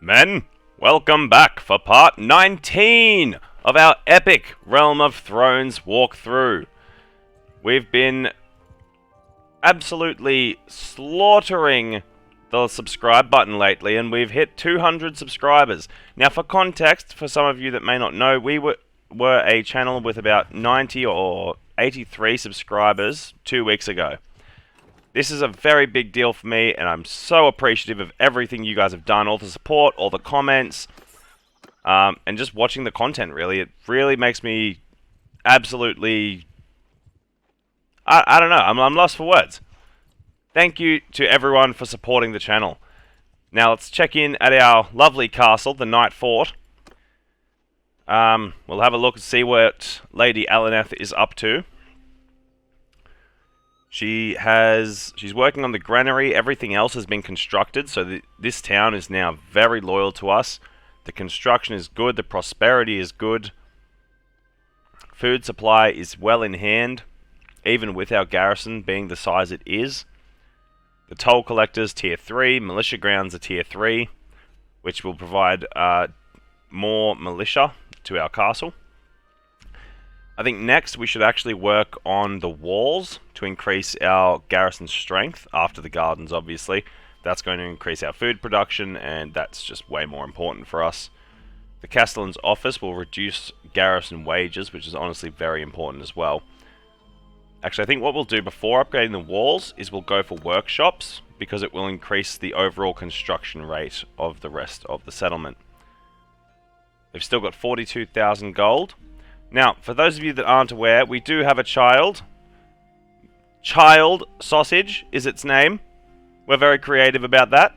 Men, welcome back for part 19 of our epic Realm of Thrones walkthrough. We've been absolutely slaughtering the subscribe button lately, and we've hit 200 subscribers. Now, for context, for some of you that may not know, we were a channel with about 90 or 83 subscribers 2 weeks ago. This is a very big deal for me, and I'm so appreciative of everything you guys have done, all the support, all the comments, and just watching the content, really. It really makes me absolutely... I don't know, I'm lost for words. Thank you to everyone for supporting the channel. Now let's check in at our lovely castle, the Night Fort. We'll have a look and see what Lady Alaneth is up to. She's working on the granary. Everything else has been constructed, so this town is now very loyal to us. The construction is good, the prosperity is good. Food supply is well in hand, even with our garrison being the size it is. The toll collectors tier 3, militia grounds are tier 3, which will provide more militia to our castle. I think next we should actually work on the walls to increase our garrison strength after the gardens, obviously. That's going to increase our food production, and that's just way more important for us. The Castellan's office will reduce garrison wages, which is honestly very important as well. Actually, I think what we'll do before upgrading the walls is we'll go for workshops, because it will increase the overall construction rate of the rest of the settlement. We've still got 42,000 gold. Now, for those of you that aren't aware, we do have a child. Child Sausage is its name. We're very creative about that.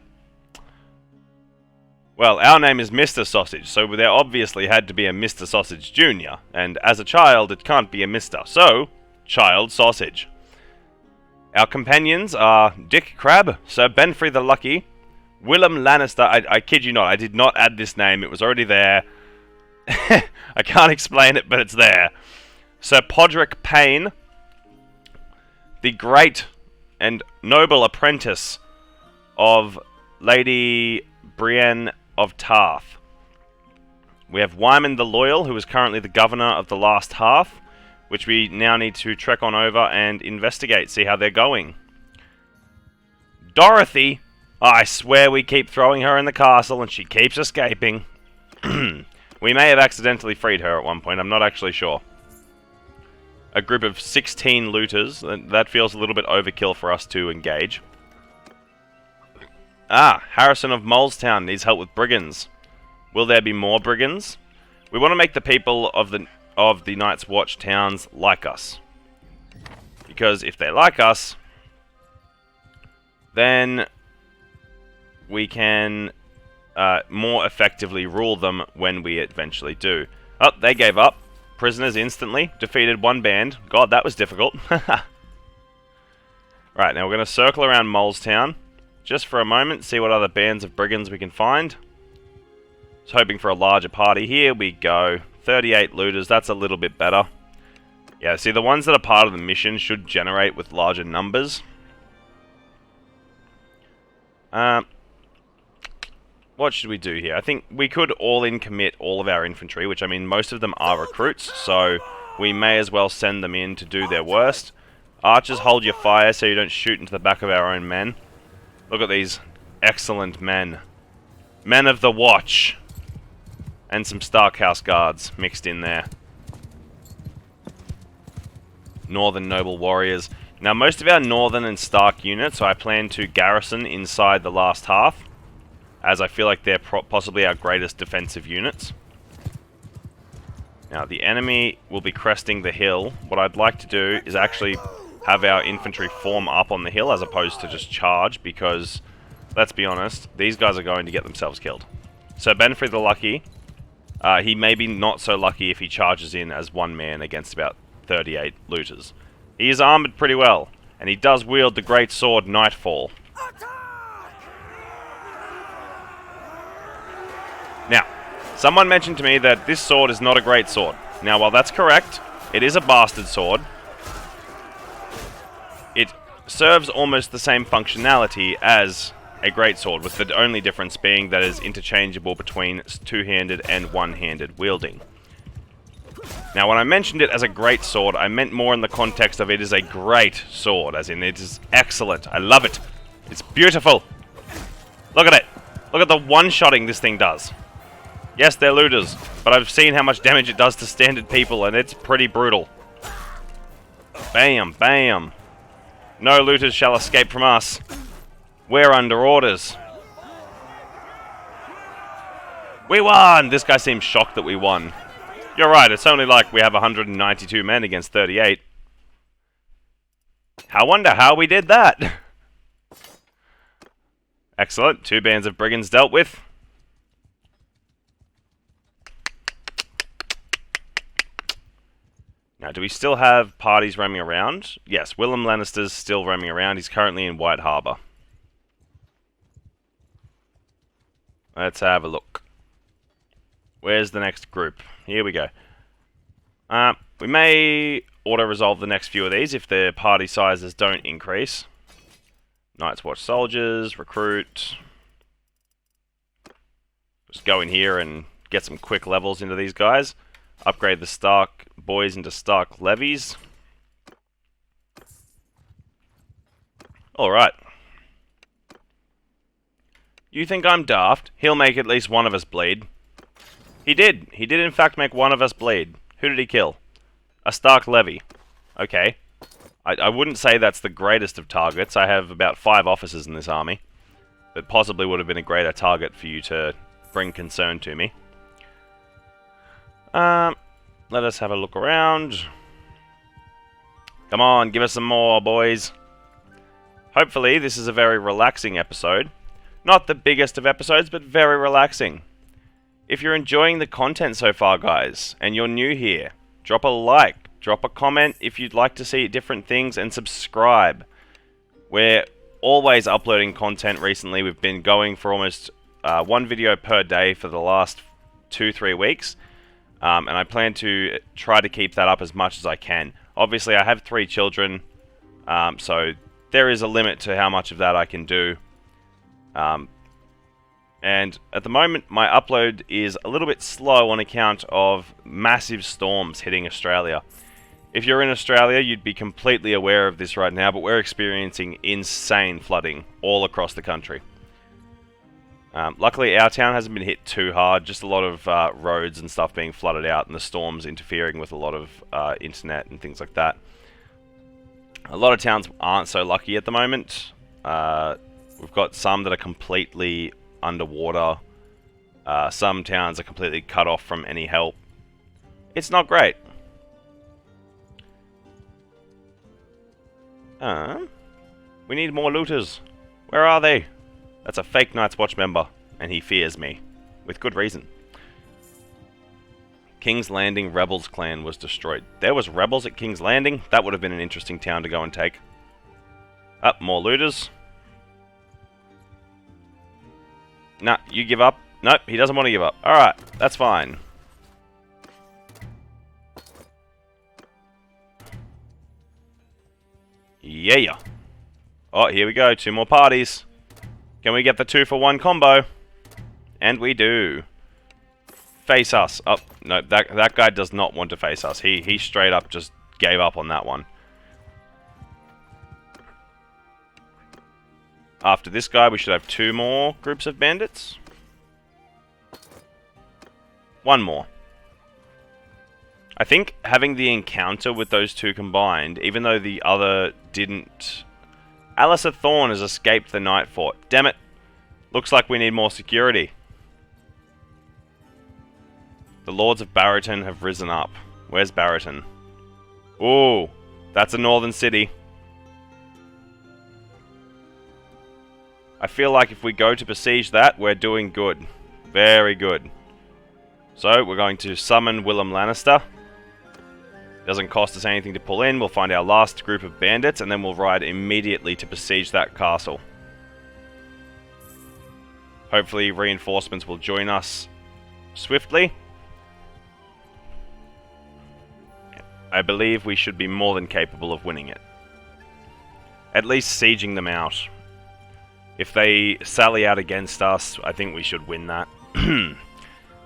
Well, our name is Mr. Sausage, so there obviously had to be a Mr. Sausage Jr., and as a child, it can't be a Mr., so Child Sausage. Our companions are Dick Crab, Sir Benfrey the Lucky, Willem Lannister. I kid you not, I did not add this name, it was already there. I can't explain it, but it's there. Sir Podrick Payne, the great and noble apprentice of Lady Brienne of Tarth. We have Wyman the Loyal, who is currently the governor of the Last Hearth, which we now need to trek on over and investigate, see how they're going. Dorothy, I swear we keep throwing her in the castle and she keeps escaping. We may have accidentally freed her at one point, I'm not actually sure. A group of 16 looters, that feels a little bit overkill for us to engage. Harrison of Molestown needs help with brigands. Will there be more brigands? We want to make the people of the Night's Watch towns like us. Because if they like us, then we can more effectively rule them when we eventually do. Oh, they gave up. Prisoners instantly. Defeated one band. God, that was difficult. Right, now we're going to circle around Molestown just for a moment, see what other bands of brigands we can find. I was hoping for a larger party. Here we go. 38 looters, that's a little bit better. Yeah, see, the ones that are part of the mission should generate with larger numbers. What should we do here? I think we could all-in commit all of our infantry, which, I mean, most of them are recruits, so we may as well send them in to do their worst. Archers, hold your fire so you don't shoot into the back of our own men. Look at these excellent men. Men of the Watch. And some Starkhouse guards mixed in there. Northern noble warriors. Now, most of our Northern and Stark units, I plan to garrison inside the Last Hearth, as I feel like they're possibly our greatest defensive units. Now, the enemy will be cresting the hill. What I'd like to do is actually have our infantry form up on the hill as opposed to just charge, because, let's be honest, these guys are going to get themselves killed. So, Benfrey the Lucky, he may be not so lucky if he charges in as one man against about 38 looters. He is armoured pretty well, and he does wield the great sword Nightfall. Now, someone mentioned to me that this sword is not a great sword. Now, while that's correct, it is a bastard sword. It serves almost the same functionality as a great sword, with the only difference being that it is interchangeable between two-handed and one-handed wielding. Now, when I mentioned it as a great sword, I meant more in the context of it is a great sword, as in it is excellent. I love it. It's beautiful. Look at it. Look at the one-shotting this thing does. Yes, they're looters, but I've seen how much damage it does to standard people, and it's pretty brutal. Bam, bam. No looters shall escape from us. We're under orders. We won! This guy seems shocked that we won. You're right, it's only like we have 192 men against 38. I wonder how we did that. Excellent, 2 bands of brigands dealt with. Now, do we still have parties roaming around? Yes, Willem Lannister's still roaming around. He's currently in White Harbour. Let's have a look. Where's the next group? Here we go. We may auto-resolve the next few of these if the party sizes don't increase. Night's Watch soldiers, recruit. Just go in here and get some quick levels into these guys. Upgrade the Stark boys into Stark levies. Alright. You think I'm daft? He'll make at least one of us bleed. He did. He did in fact make one of us bleed. Who did he kill? A Stark levy. Okay. I wouldn't say that's the greatest of targets. I have about 5 officers in this army. That possibly would have been a greater target for you to bring concern to me. Let us have a look around. Come on, give us some more, boys. Hopefully, this is a very relaxing episode. Not the biggest of episodes, but very relaxing. If you're enjoying the content so far, guys, and you're new here, drop a like, drop a comment if you'd like to see different things, and subscribe. We're always uploading content recently. We've been going for almost 1 video per day for the last 2-3 weeks. And I plan to try to keep that up as much as I can. Obviously, I have 3 children, so there is a limit to how much of that I can do. And at the moment, my upload is a little bit slow on account of massive storms hitting Australia. If you're in Australia, you'd be completely aware of this right now, but we're experiencing insane flooding all across the country. Luckily, our town hasn't been hit too hard, just a lot of roads and stuff being flooded out, and the storms interfering with a lot of internet and things like that. A lot of towns aren't so lucky at the moment. We've got some that are completely underwater. Some towns are completely cut off from any help. It's not great. We need more looters. Where are they? That's a fake Night's Watch member, and he fears me. With good reason. King's Landing Rebels clan was destroyed. There was rebels at King's Landing? That would have been an interesting town to go and take. Up, more looters. Nah, you give up. Nope, he doesn't want to give up. Alright, that's fine. Yeah. Oh, here we go. 2 more parties. Can we get the 2-for-1 combo? And we do. Face us. Oh, no, that guy does not want to face us. He straight up just gave up on that one. After this guy, we should have 2 more groups of bandits. 1 more. I think having the encounter with those 2 combined, even though the other didn't... Alistair Thorne has escaped the Night Fort. Damn it. Looks like we need more security. The Lords of Barrowton have risen up. Where's Barrowton? Ooh, that's a northern city. I feel like if we go to besiege that, we're doing good. Very good. So, we're going to summon Willem Lannister. Doesn't cost us anything to pull in. We'll find our last group of bandits, and then we'll ride immediately to besiege that castle. Hopefully, reinforcements will join us swiftly. I believe we should be more than capable of winning it. At least sieging them out. If they sally out against us, I think we should win that.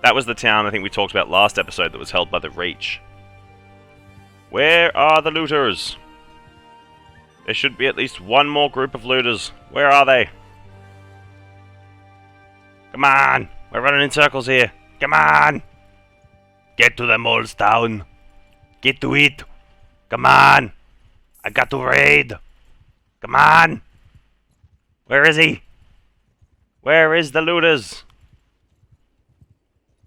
That was the town I think we talked about last episode that was held by the Reach. Where are the looters? There should be at least one more group of looters. Where are they? Come on! We're running in circles here. Come on! Get to the mole's town. Get to it. Come on! I got to raid. Come on! Where is he? Where is the looters?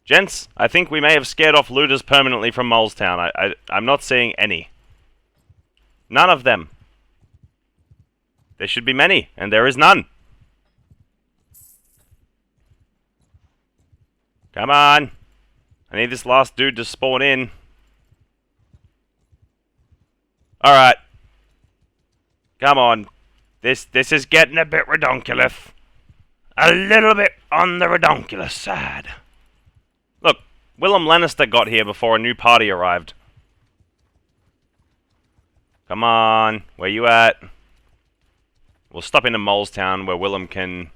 Gents, I think we may have scared off looters permanently from Molestown. I'm not seeing any. None of them. There should be many, and there is none. Come on. I need this last dude to spawn in. Alright. Come on. This is getting a bit redonkulous. A little bit on the redonkulous side. Look, Willem Lannister got here before a new party arrived. Come on, where you at? We'll stop into Molestown where Willem can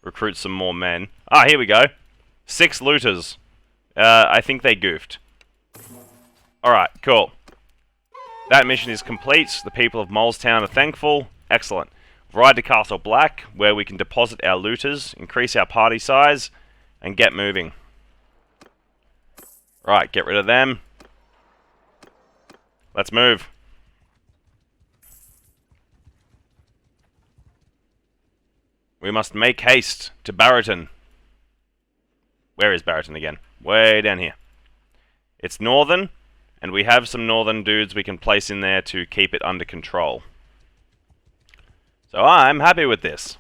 recruit some more men. Ah, here we go. 6 looters. I think they goofed. Alright, cool. That mission is complete. The people of Molestown are thankful. Excellent. Ride to Castle Black, where we can deposit our looters, increase our party size, and get moving. Right, get rid of them. Let's move. We must make haste to Barrington. Where is Barrington again? Way down here. It's northern, and we have some northern dudes we can place in there to keep it under control. So I'm happy with this.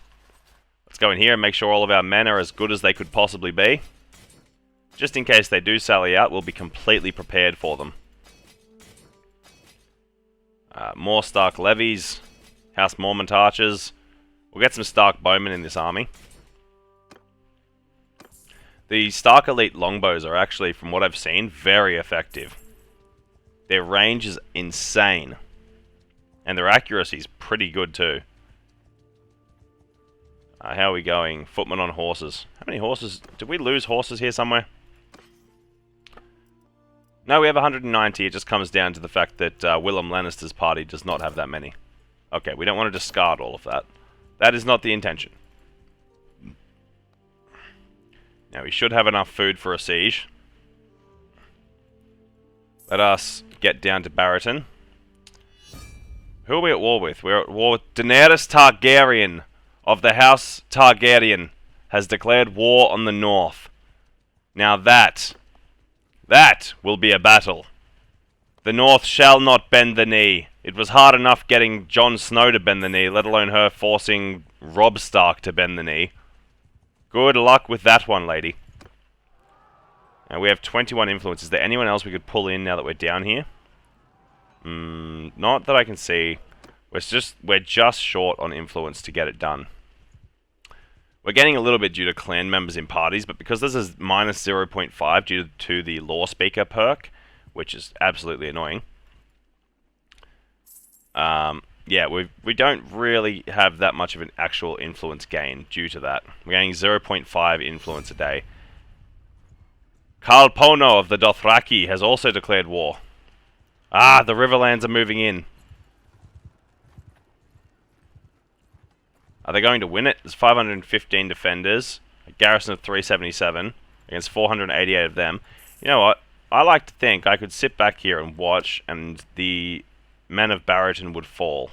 Let's go in here and make sure all of our men are as good as they could possibly be. Just in case they do sally out, we'll be completely prepared for them. More Stark levies, House Mormont archers. We'll get some Stark bowmen in this army. The Stark Elite longbows are actually, from what I've seen, very effective. Their range is insane. And their accuracy is pretty good too. How are we going? Footmen on horses. How many horses? Did we lose horses here somewhere? No, we have 190. It just comes down to the fact that Willem Lannister's party does not have that many. Okay, we don't want to discard all of that. That is not the intention. Now, we should have enough food for a siege. Let us get down to Barrington. Who are we at war with? We're at war with Daenerys Targaryen of the House Targaryen has declared war on the north. Now that will be a battle. The north shall not bend the knee. It was hard enough getting Jon Snow to bend the knee, let alone her forcing Robb Stark to bend the knee. Good luck with that one, lady. Now we have 21 influence. Is there anyone else we could pull in now that we're down here? Not that I can see. We're just short on influence to get it done. We're getting a little bit due to clan members in parties, but because this is minus 0.5 due to the Law Speaker perk, which is absolutely annoying. Yeah, we don't really have that much of an actual influence gain due to that. We're getting 0.5 influence a day. Karl Pono of the Dothraki has also declared war. Ah, the Riverlands are moving in. Are they going to win it? There's 515 defenders, a garrison of 377 against 488 of them. You know what? I like to think I could sit back here and watch, and the men of Barrington would fall.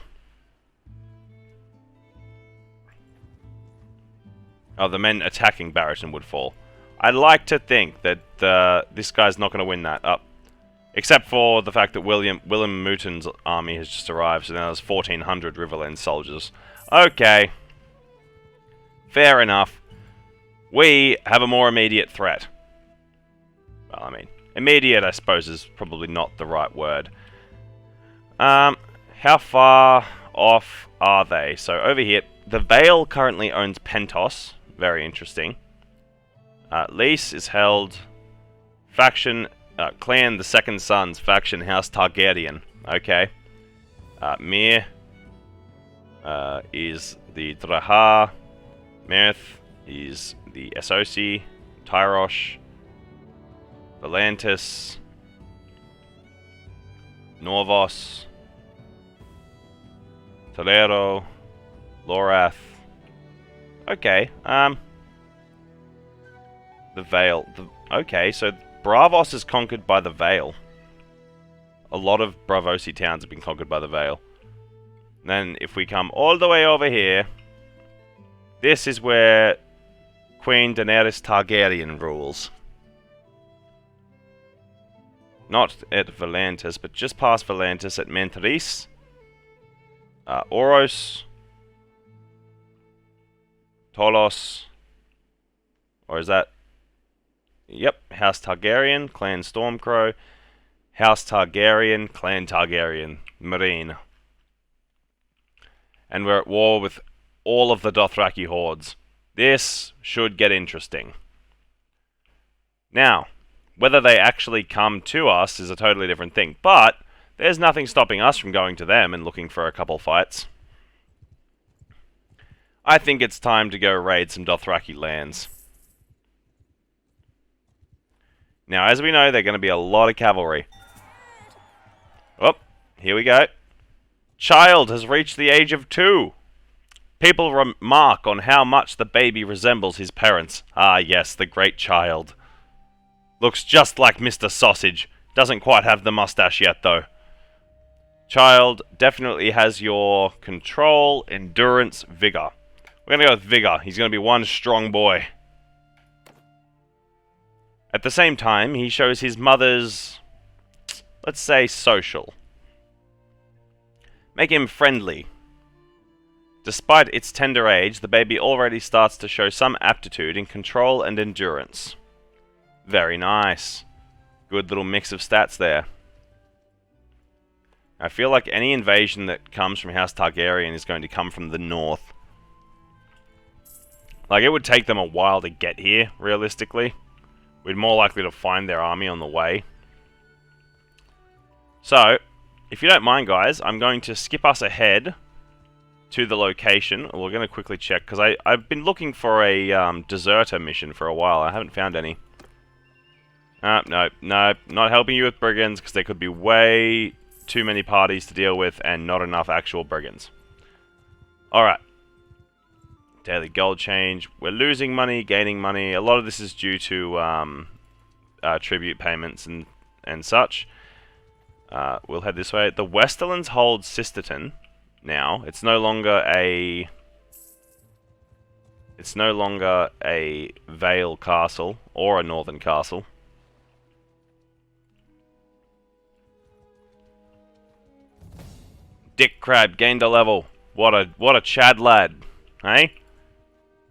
Oh, the men attacking Barrington would fall. I'd like to think that this guy's not going to win that up. Except for the fact that Willem Mouton's army has just arrived, so now there's 1,400 Riverland soldiers. Okay. Fair enough. We have a more immediate threat. Well, I mean, immediate, I suppose, is probably not the right word. How far off are they? So, over here, the Vale currently owns Pentos. Very interesting. Lease is held... Faction... Clan the Second Sons. Faction House Targaryen. Okay. Mir... is the Drahar. Mirth. He's the Essosi, Tyrosh, Volantis, Norvos, Tolero, Lorath. Okay, the Vale. Okay, so Bravos is conquered by the Vale. A lot of Bravosi towns have been conquered by the Vale. Then if we come all the way over here, this is where Queen Daenerys Targaryen rules. Not at Volantis, but just past Volantis at Mentris. Oros. Tolos. Or is that... Yep, House Targaryen, Clan Stormcrow. House Targaryen, Clan Targaryen, Marine. And we're at war with all of the Dothraki hordes. This should get interesting. Now, whether they actually come to us is a totally different thing, but there's nothing stopping us from going to them and looking for a couple fights. I think it's time to go raid some Dothraki lands. Now, as we know, there are going to be a lot of cavalry. Oh, here we go. Child has reached the age of 2. People remark on how much the baby resembles his parents. Ah, yes, the great child. Looks just like Mr. Sausage. Doesn't quite have the mustache yet, though. Child definitely has your control, endurance, vigor. We're going to go with vigor. He's going to be one strong boy. At the same time, he shows his mother's, let's say, social. Make him friendly. Despite its tender age, the baby already starts to show some aptitude in control and endurance. Very nice. Good little mix of stats there. I feel like any invasion that comes from House Targaryen is going to come from the north. Like, it would take them a while to get here, realistically. We're more likely to find their army on the way. So, if you don't mind, guys, I'm going to skip us ahead to the location. We're going to quickly check, because I've been looking for a deserter mission for a while. I haven't found any. No, not helping you with brigands, because there could be way too many parties to deal with and not enough actual brigands. Alright. Daily gold change. We're losing money, gaining money. A lot of this is due to tribute payments and such. We'll head this way. The Westerlands hold Sisterton now. It's no longer a Vale castle or a northern castle. Dick Crab gained a level. What a Chad lad, hey?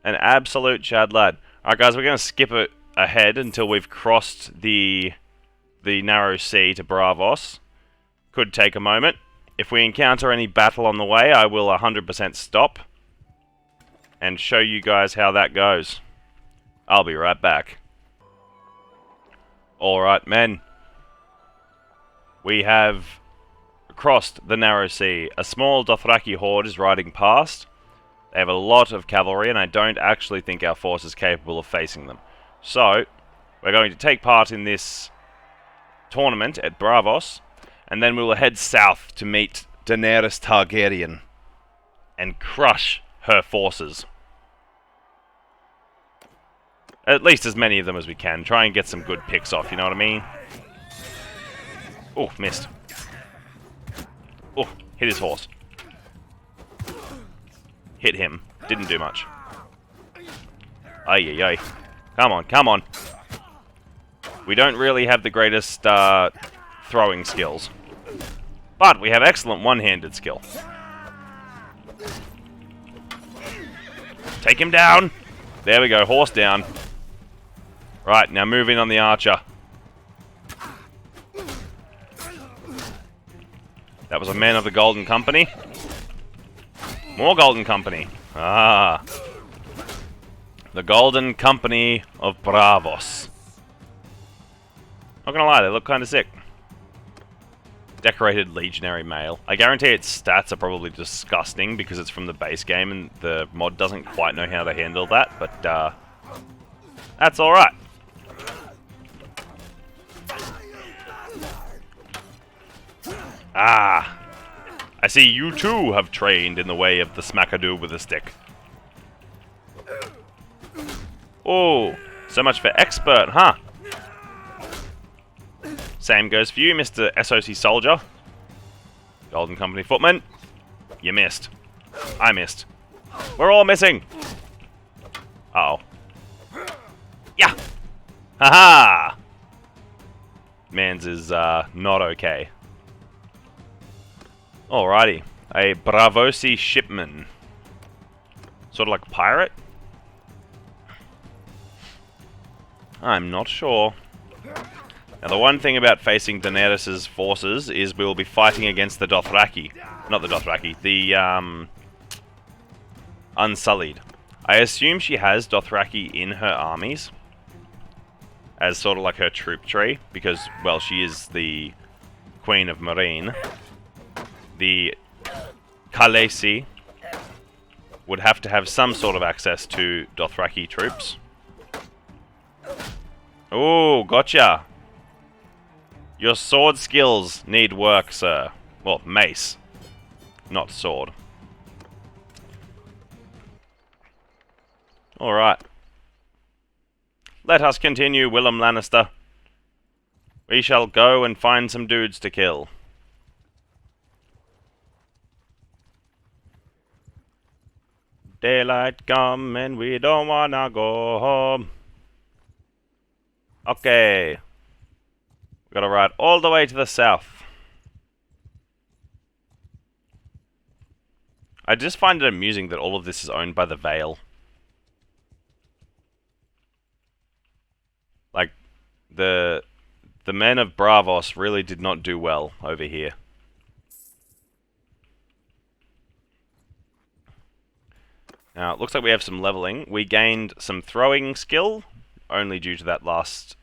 An absolute Chad lad. Alright, guys, we're going to skip it ahead until we've crossed the narrow sea to Bravos. Could take a moment. If we encounter any battle on the way, I will 100% stop and show you guys how that goes. I'll be right back. Alright, men. We have crossed the narrow sea. A small Dothraki horde is riding past. They have a lot of cavalry, and I don't actually think our force is capable of facing them. So, we're going to take part in this tournament at Bravos, and then we will head south to meet Daenerys Targaryen and crush her forces. At least as many of them as we can. Try and get some good picks off, you know what I mean? Oh, missed. Oh, hit his horse. Hit him. Didn't do much. Ay, ay, ay. Come on, come on. We don't really have the greatest throwing skills. But we have excellent one-handed skill. Take him down. There we go, horse down. Right, now move in on the archer. That was a man of the Golden Company. More Golden Company. Ah. The Golden Company of Bravos. Not gonna lie, they look kind of sick. Decorated Legionary Male. I guarantee its stats are probably disgusting because it's from the base game and the mod doesn't quite know how to handle that, but that's alright. Ah! I see you too have trained in the way of the smackadoo with a stick. Oh, so much for expert, huh? Same goes for you, Mr. SOC Soldier. Golden Company Footman. You missed. I missed. We're all missing. Uh-oh. Yeah! Haha! Mans is not okay. Alrighty. A Bravosi shipman. Sort of like a pirate? I'm not sure. Now, the one thing about facing Daenerys' forces is we'll be fighting against the Dothraki. Not the Dothraki, the, Unsullied. I assume she has Dothraki in her armies as sort of like her troop tree, because, well, she is the Queen of Marine. The Khaleesi would have to have some sort of access to Dothraki troops. Oh, gotcha! Your sword skills need work, sir. Well, mace. Not sword. Alright. Let us continue, Willem Lannister. We shall go and find some dudes to kill. Daylight come and we don't wanna go home. Okay. We gotta ride all the way to the south. I just find it amusing that all of this is owned by the Vale. Like, the men of Braavos really did not do well over here. Now, it looks like we have some leveling. We gained some throwing skill, only due to that last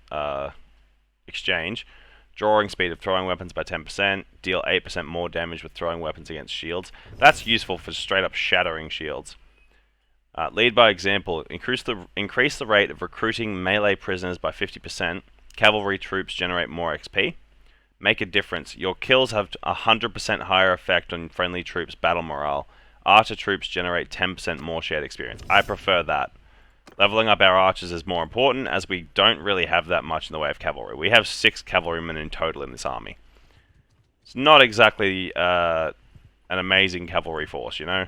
exchange. Drawing speed of throwing weapons by 10%. Deal 8% more damage with throwing weapons against shields. That's useful for straight up shattering shields. Lead by example. Increase the rate of recruiting melee prisoners by 50%. Cavalry troops generate more XP. Make a difference. Your kills have 100% higher effect on friendly troops' battle morale. Archer troops generate 10% more shared experience. I prefer that. Leveling up our archers is more important, as we don't really have that much in the way of cavalry. We have 6 cavalrymen in total in this army. It's not exactly an amazing cavalry force, you know?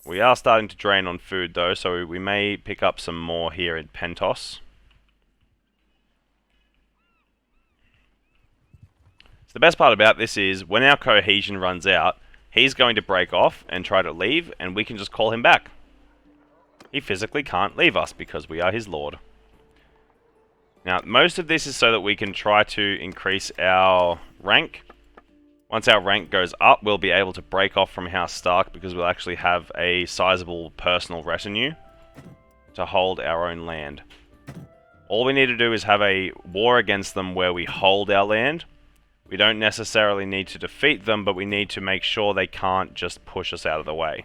We are starting to drain on food, though, so we may pick up some more here in Pentos. So the best part about this is, when our cohesion runs out, he's going to break off and try to leave, and we can just call him back. He physically can't leave us because we are his lord. Now, most of this is so that we can try to increase our rank. Once our rank goes up, we'll be able to break off from House Stark because we'll actually have a sizable personal retinue to hold our own land. All we need to do is have a war against them where we hold our land. We don't necessarily need to defeat them, but we need to make sure they can't just push us out of the way.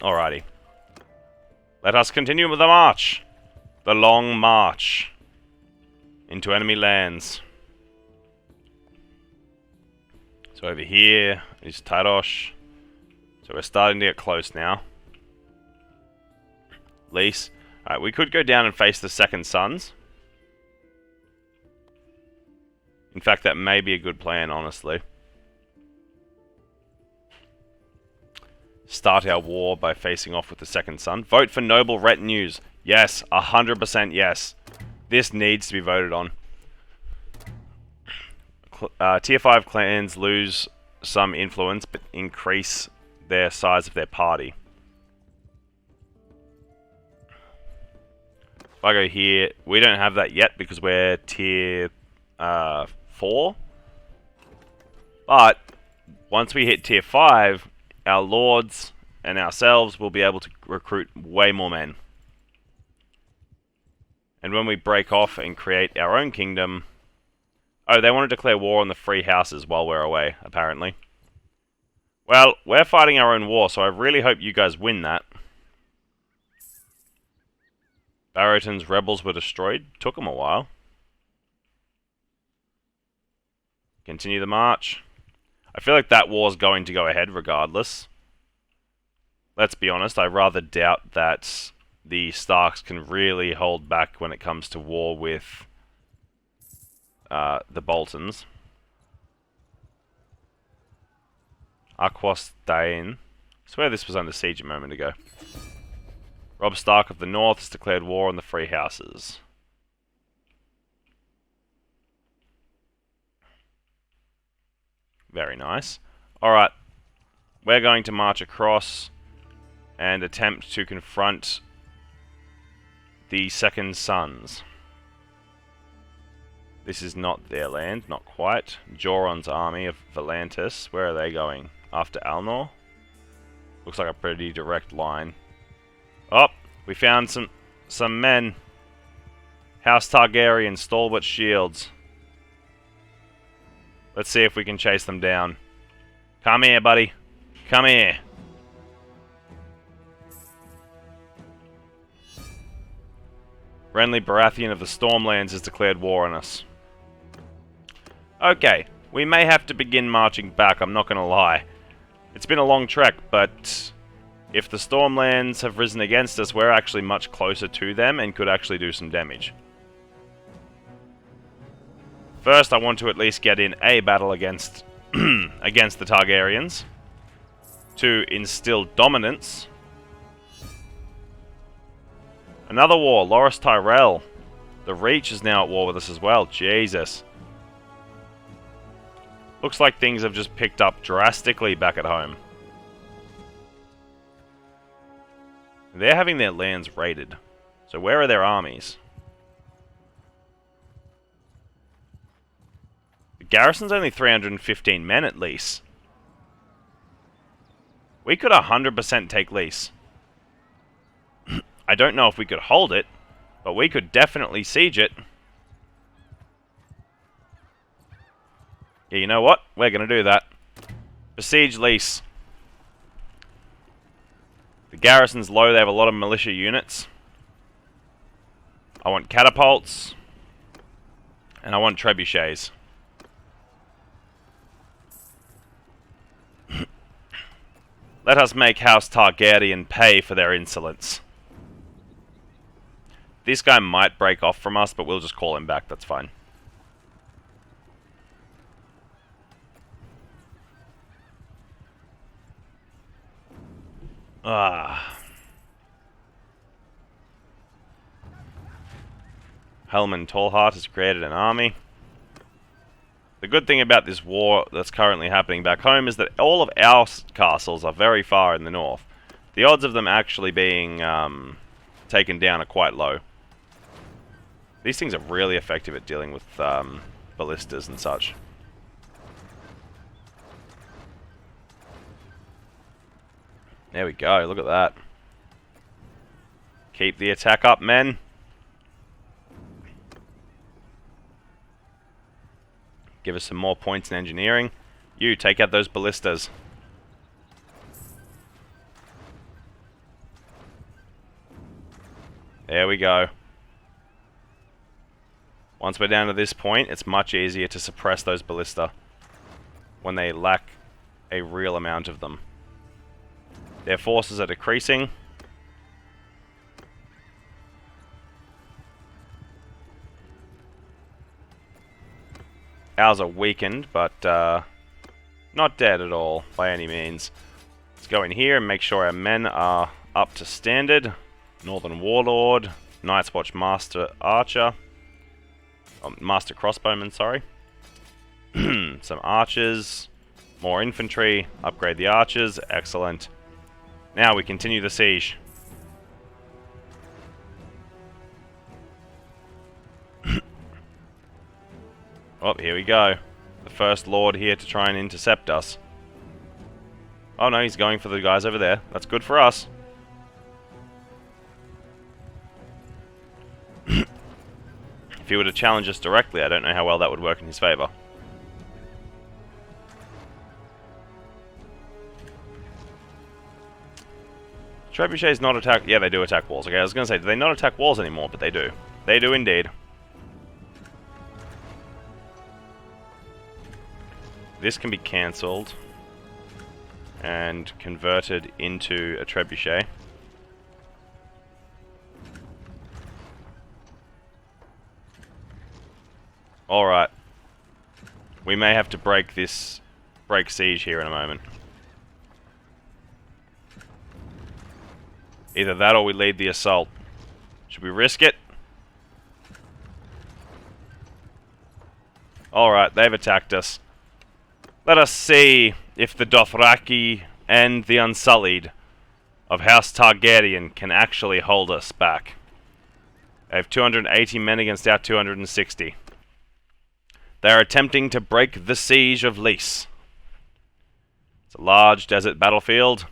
Alrighty. Let us continue with the march. The long march into enemy lands. So over here is Tyrosh. So we're starting to get close now. Lys. Alright, we could go down and face the Second Sons. In fact, that may be a good plan, honestly. Start our war by facing off with the Second Son. Vote for noble retinues. Yes, 100% yes. This needs to be voted on. Tier 5 clans lose some influence, but increase their size of their party. If I go here, we don't have that yet because we're tier 4. But once we hit tier 5, our lords and ourselves will be able to recruit way more men. And when we break off and create our own kingdom... Oh, they want to declare war on the free houses while we're away, apparently. Well, we're fighting our own war, so I really hope you guys win that. Barrington's rebels were destroyed. Took them a while. Continue the march. I feel like that war's going to go ahead regardless. Let's be honest, I rather doubt that the Starks can really hold back when it comes to war with the Boltons. Aquos Dain. I swear this was under siege a moment ago. Robb Stark of the North has declared war on the free houses. Very nice. Alright. We're going to march across and attempt to confront the Second Sons. This is not their land, not quite. Joron's army of Volantis. Where are they going? After Alnor? Looks like a pretty direct line. Oh, we found some men. House Targaryen, stalwart shields. Let's see if we can chase them down. Come here, buddy. Come here. Renly Baratheon of the Stormlands has declared war on us. Okay, we may have to begin marching back, I'm not going to lie. It's been a long trek, but if the Stormlands have risen against us, we're actually much closer to them and could actually do some damage. First, I want to at least get in a battle against against the Targaryens to instill dominance. Another war, Loras Tyrell. The Reach is now at war with us as well. Jesus. Looks like things have just picked up drastically back at home. They're having their lands raided. So where are their armies? The garrison's only 315 men at least. We could 100% take Lys. I don't know if we could hold it, but we could definitely siege it. Yeah, you know what? We're going to do that. Besiege Lys. The garrison's low, they have a lot of militia units. I want catapults. And I want trebuchets. Let us make House Targaryen pay for their insolence. This guy might break off from us, but we'll just call him back, that's fine. Helman Tallheart has created an army. The good thing about this war that's currently happening back home is that all of our castles are very far in the north. The odds of them actually being taken down are quite low. These things are really effective at dealing with ballistas and such. There we go, look at that. Keep the attack up, men. Give us some more points in engineering. You, take out those ballistas. There we go. Once we're down to this point, it's much easier to suppress those ballista when they lack a real amount of them. Their forces are decreasing. Ours are weakened, but not dead at all, by any means. Let's go in here and make sure our men are up to standard. Northern Warlord, Night's Watch Master Archer. Master Crossbowman, sorry. Some archers. More infantry. Upgrade the archers. Excellent. Now we continue the siege. Oh, here we go. The first lord here to try and intercept us. Oh no, he's going for the guys over there. That's good for us. If he were to challenge us directly, I don't know how well that would work in his favour. Trebuchets not attack... Yeah, they do attack walls. Okay, I was going to say, do they not attack walls anymore? But they do. They do indeed. This can be cancelled and converted into a trebuchet. Alright. We may have to break siege here in a moment. Either that or we lead the assault. Should we risk it? Alright, they've attacked us. Let us see if the Dothraki and the Unsullied of House Targaryen can actually hold us back. They have 280 men against our 260. They are attempting to break the siege of Lys. It's a large desert battlefield.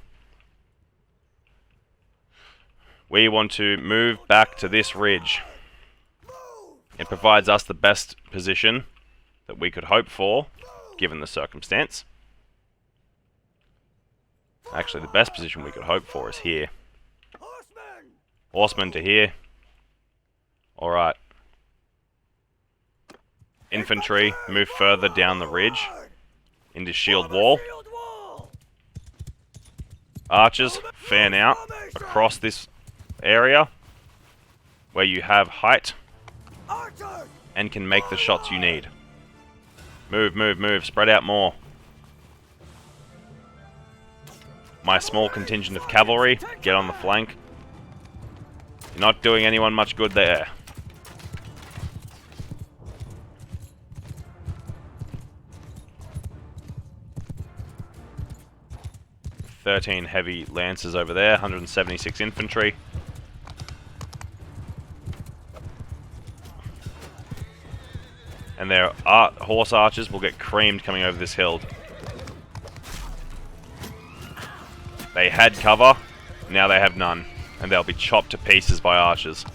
We want to move back to this ridge. It provides us the best position that we could hope for, given the circumstance. Actually, the best position we could hope for is here. Horsemen to here. Alright. Infantry, move further down the ridge into shield wall. Archers, fan out across this area where you have height and can make the shots you need. Move, move, move. Spread out more. My small contingent of cavalry, get on the flank. You're not doing anyone much good there. "13 heavy lancers over there, 176 infantry. And their horse archers will get creamed coming over this hill. They had cover, now they have none. And they'll be chopped to pieces by archers.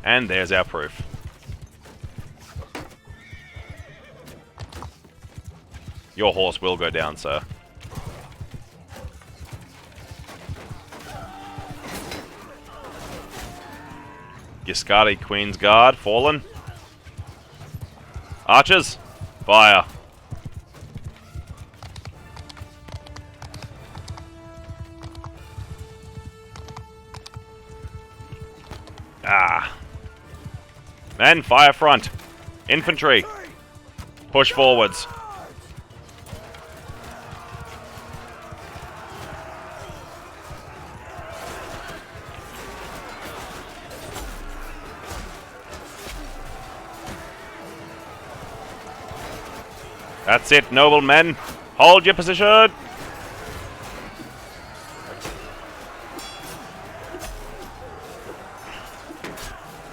And there's our proof. Your horse will go down, sir. Giscardi, Queen's Guard, fallen. Archers, fire. Ah. Men, fire front. Infantry, push forwards. That's it, noble men. Hold your position.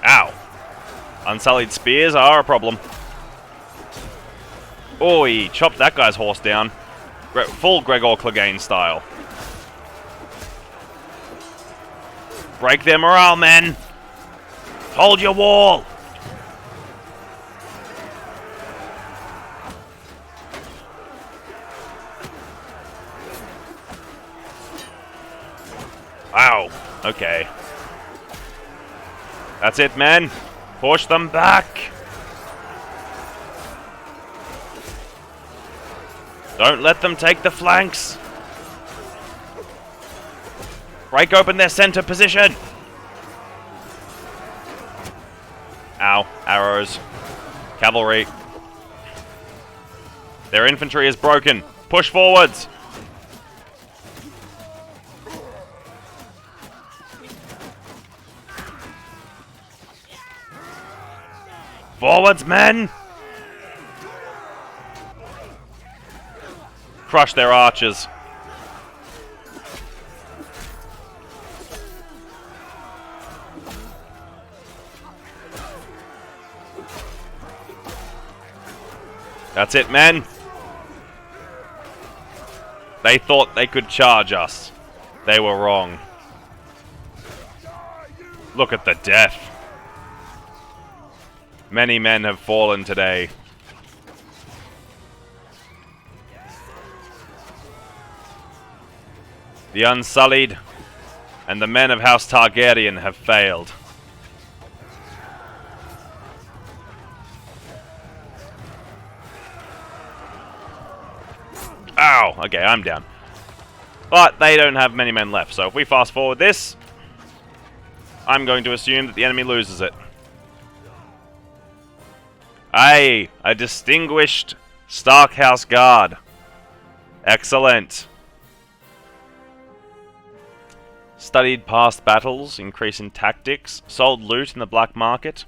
Ow. Unsullied spears are a problem. Oh, he chopped that guy's horse down. Full Gregor Clegane style. Break their morale, men. Hold your wall. Wow. Okay. That's it, men. Push them back. Don't let them take the flanks. Break open their center position. Ow. Arrows. Cavalry. Their infantry is broken. Push forwards. Forwards, men! Crush their archers. That's it, men. They thought they could charge us. They were wrong. Look at the death. Many men have fallen today. The Unsullied and the men of House Targaryen have failed. Ow! Okay, I'm down. But they don't have many men left, so if we fast forward this, I'm going to assume that the enemy loses it. Aye, a distinguished Stark House Guard. Excellent. Studied past battles, increase in tactics, sold loot in the black market,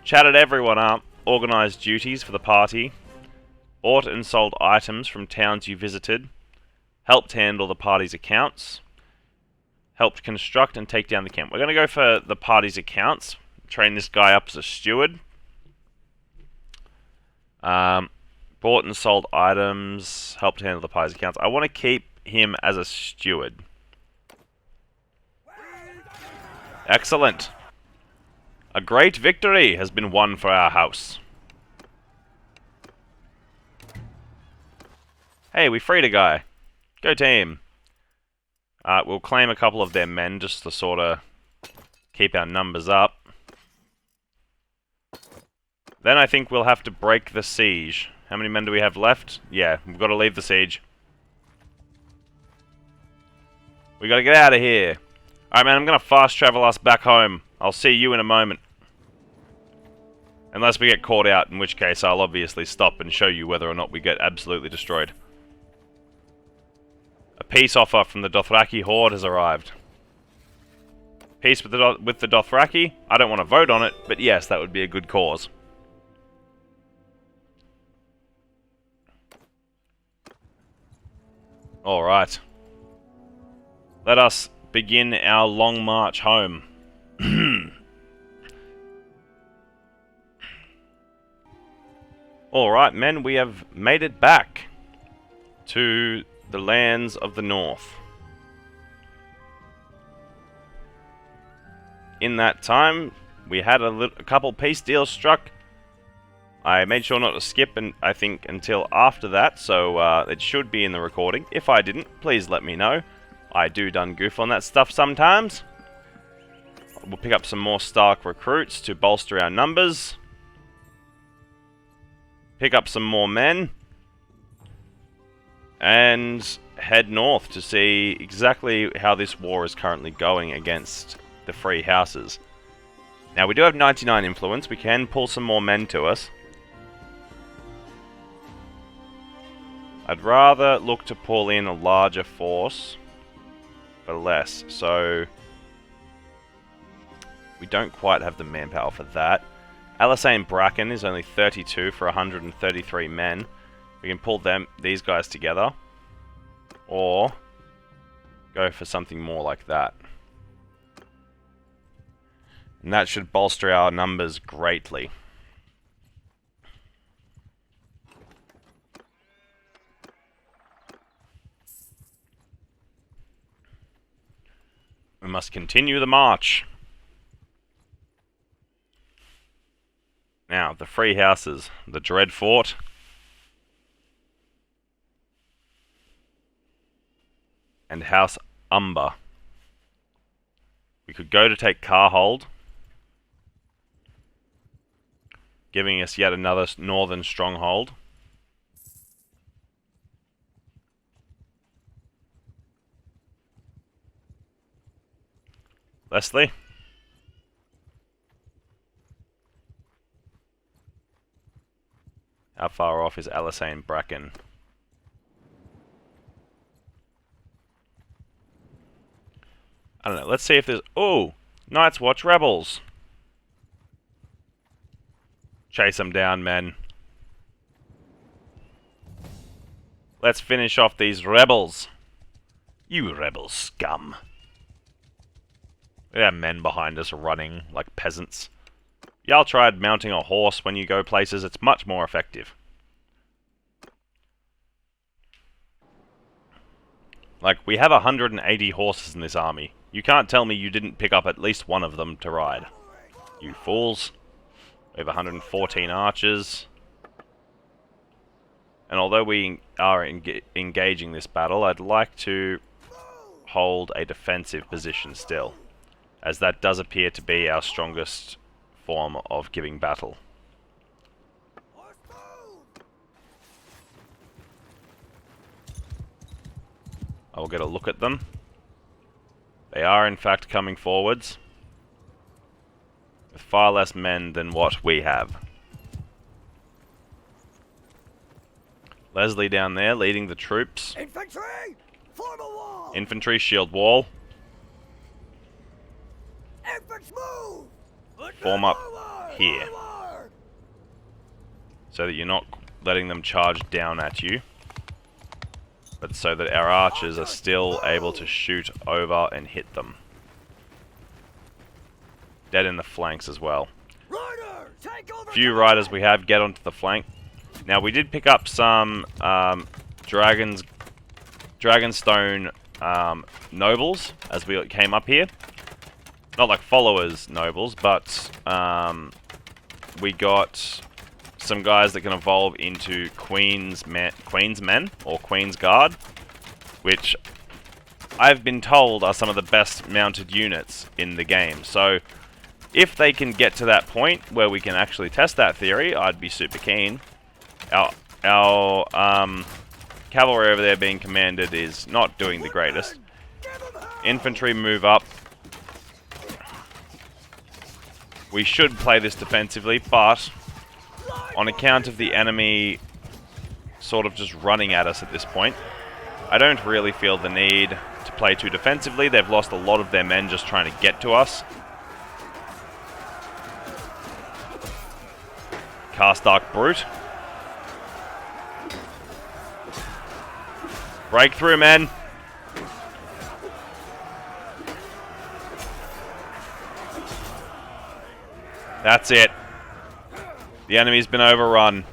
chatted everyone up, organised duties for the party, bought and sold items from towns you visited, helped handle the party's accounts, helped construct and take down the camp. We're going to go for the party's accounts, train this guy up as a steward. Bought and sold items, helped handle the party's accounts. I want to keep him as a steward. Excellent. A great victory has been won for our house. Hey, we freed a guy. Go team. We'll claim a couple of their men just to sort of keep our numbers up. Then I think we'll have to break the siege. How many men do we have left? Yeah, we've got to leave the siege. We got to get out of here. Alright man, I'm going to fast travel us back home. I'll see you in a moment. Unless we get caught out, in which case I'll obviously stop and show you whether or not we get absolutely destroyed. A peace offer from the Dothraki Horde has arrived. Peace with the Dothraki? I don't want to vote on it, but yes, that would be a good cause. Alright. Let us begin our long march home. Alright men, we have made it back to the lands of the north. In that time, we had a couple peace deals struck. I made sure not to skip, and I think until after that, so it should be in the recording. If I didn't, please let me know. I do done goof on that stuff sometimes. We'll pick up some more Stark recruits to bolster our numbers. Pick up some more men. And head north to see exactly how this war is currently going against the Free Houses. Now, we do have 99 influence. We can pull some more men to us. I'd rather look to pull in a larger force for less, so we don't quite have the manpower for that. Alisane Bracken is only 32 for 133 men. We can pull these guys together, or go for something more like that. And that should bolster our numbers greatly. We must continue the march. Now, the Free Houses. The Dread Fort. And House Umber. We could go to take Carhold, giving us yet another northern stronghold. Leslie? How far off is Alisane Bracken? I don't know. Let's see if there's... Oh! Night's Watch rebels! Chase them down, men. Let's finish off these rebels. You rebel scum. We have men behind us running like peasants. Y'all tried mounting a horse when you go places. It's much more effective. Like, we have 180 horses in this army. You can't tell me you didn't pick up at least one of them to ride. You fools. We have 114 archers. And although we are engaging this battle, I'd like to hold a defensive position still, as that does appear to be our strongest form of giving battle. I will get a look at them. They are in fact coming forwards, with far less men than what we have. Leslie down there leading the troops. Infantry! Form a wall! Infantry, shield wall. Infants move! Form up Forward! here, Forward! so that you're not letting them charge down at you, but so that our archers are still able to shoot over and hit them. Dead in the flanks as well. Riders, take over Few command! riders we have, get onto the flank. Now we did pick up some Dragonstone nobles as we came up here. Not like followers nobles, but we got some guys that can evolve into Queen's Men or Queen's Guard, which I've been told are some of the best mounted units in the game. So if they can get to that point where we can actually test that theory, I'd be super keen. Our cavalry over there being commanded is not doing the greatest. Infantry move up. We should play this defensively, but on account of the enemy sort of just running at us at this point, I don't really feel the need to play too defensively. They've lost a lot of their men just trying to get to us. Carstark Brute. Breakthrough, men. That's it. The enemy's been overrun.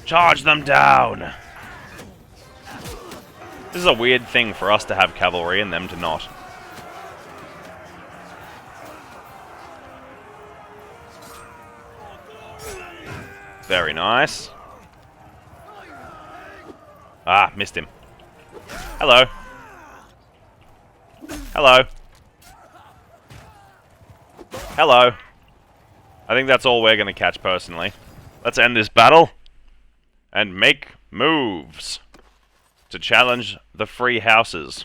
Charge them down. This is a weird thing for us to have cavalry and them to not. Very nice. Ah, missed him. Hello. Hello. Hello. I think that's all we're going to catch personally. Let's end this battle and make moves to challenge the free houses.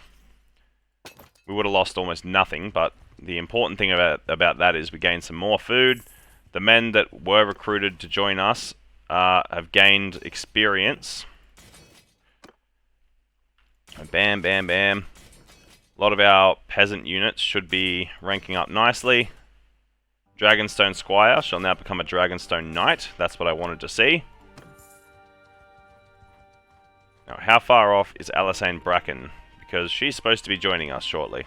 We would have lost almost nothing, but the important thing about that is we gained some more food. The men that were recruited to join us have gained experience. Bam, bam, bam. A lot of our peasant units should be ranking up nicely. Dragonstone Squire shall now become a Dragonstone Knight. That's what I wanted to see. Now, how far off is Alisane Bracken? Because she's supposed to be joining us shortly.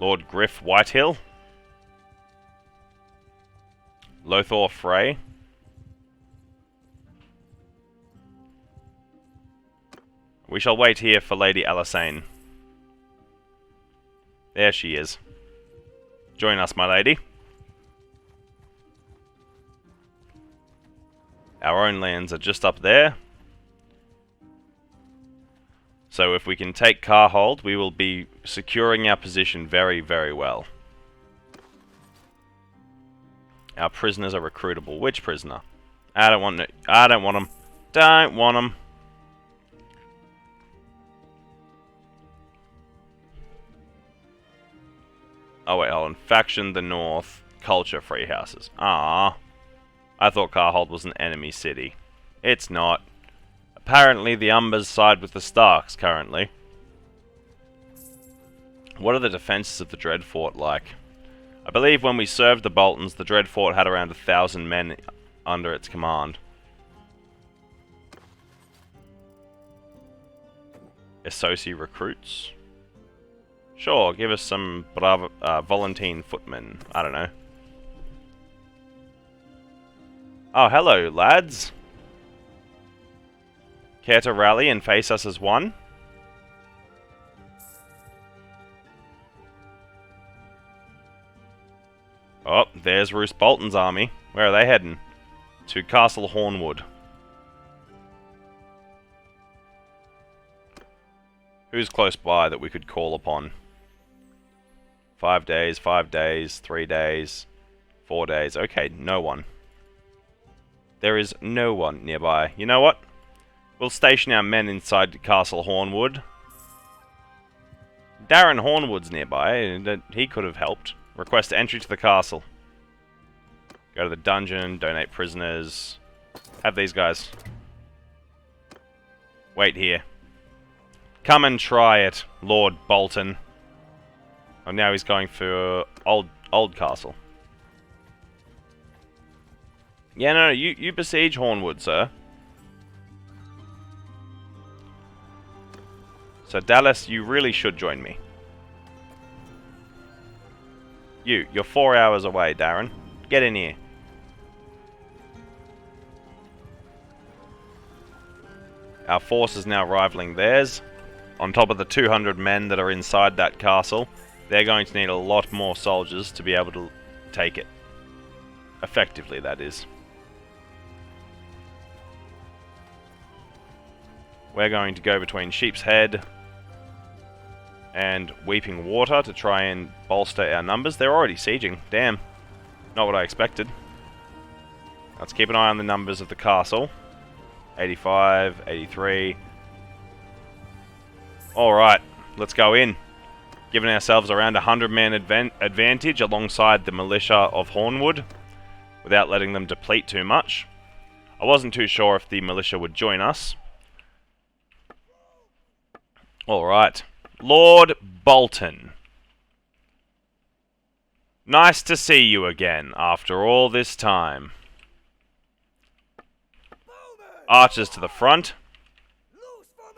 Lord Griff Whitehill. Lothar Frey. We shall wait here for Lady Alisane. There she is. Join us, my lady. Our own lands are just up there. So if we can take Carhold, we will be securing our position very, very well. Our prisoners are recruitable. Which prisoner? I don't want them. Don't want them. Oh wait, hold on. Faction the North. Culture free houses. Ah, I thought Carhold was an enemy city. It's not. Apparently the Umbers side with the Starks currently. What are the defenses of the Dreadfort like? I believe when we served the Boltons, the Dreadfort had around 1,000 men under its command. Associ recruits. Sure, give us some Volantine footmen. I don't know. Oh, hello, lads. Care to rally and face us as one? Oh, there's Roose Bolton's army. Where are they heading? To Castle Hornwood. Who's close by that we could call upon? 5 days, 5 days, 3 days, 4 days. Okay, no one. There is no one nearby. You know what? We'll station our men inside Castle Hornwood. Darren Hornwood's nearby, and he could have helped. Request entry to the castle. Go to the dungeon, donate prisoners. Have these guys. Wait here. Come and try it, Lord Bolton. Oh, now he's going for Old Castle. Yeah, no, you besiege Hornwood, sir. So Dallas, you really should join me. You're 4 hours away, Darren. Get in here. Our force is now rivaling theirs. On top of the 200 men that are inside that castle, they're going to need a lot more soldiers to be able to take it. Effectively, that is. We're going to go between Sheep's Head and Weeping Water to try and bolster our numbers. They're already sieging. Damn. Not what I expected. Let's keep an eye on the numbers of the castle. 85, 83. Alright, let's go in. Giving ourselves around 100-man advantage alongside the militia of Hornwood, without letting them deplete too much. I wasn't too sure if the militia would join us. Alright. Lord Bolton. Nice to see you again, after all this time. Archers to the front.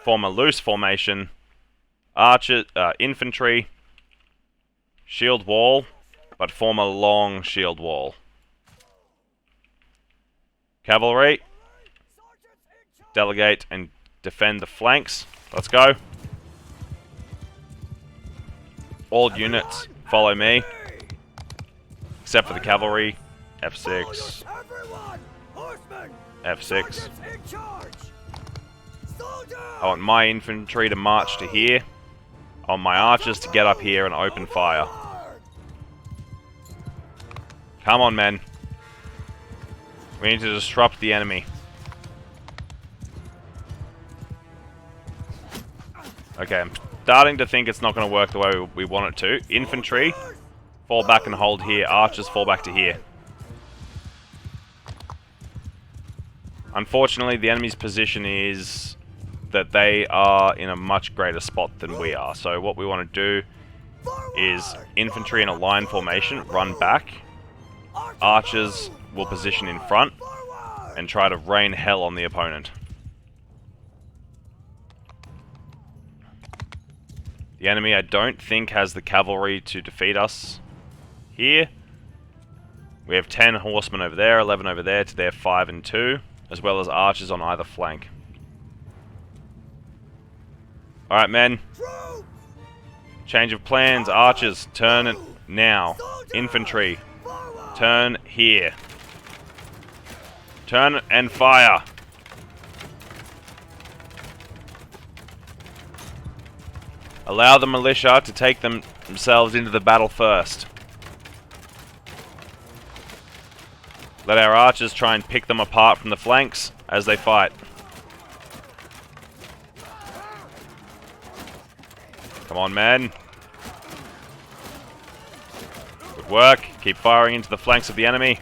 Form a loose formation. Infantry. Shield wall, but form a long shield wall. Cavalry. Delegate and defend the flanks. Let's go. All units, follow me. Except for the cavalry. F6. F6. I want my infantry to march to here. I want my archers to get up here and open fire. Come on, men. We need to disrupt the enemy. Okay, I'm starting to think it's not going to work the way we want it to. Infantry, fall back and hold here. Archers, fall back to here. Unfortunately, the enemy's position is that they are in a much greater spot than we are. So what we want to do is infantry in a line formation, run back. Archers will position in front and try to rain hell on the opponent. The enemy, I don't think, has the cavalry to defeat us here. We have 10 horsemen over there, 11 over there, to their 5 and 2, as well as archers on either flank. Alright, men. Change of plans. Archers, turn now. Infantry, turn here. Turn and fire. Allow the militia to take themselves into the battle first. Let our archers try and pick them apart from the flanks as they fight. Come on, men. Good work. Keep firing into the flanks of the enemy.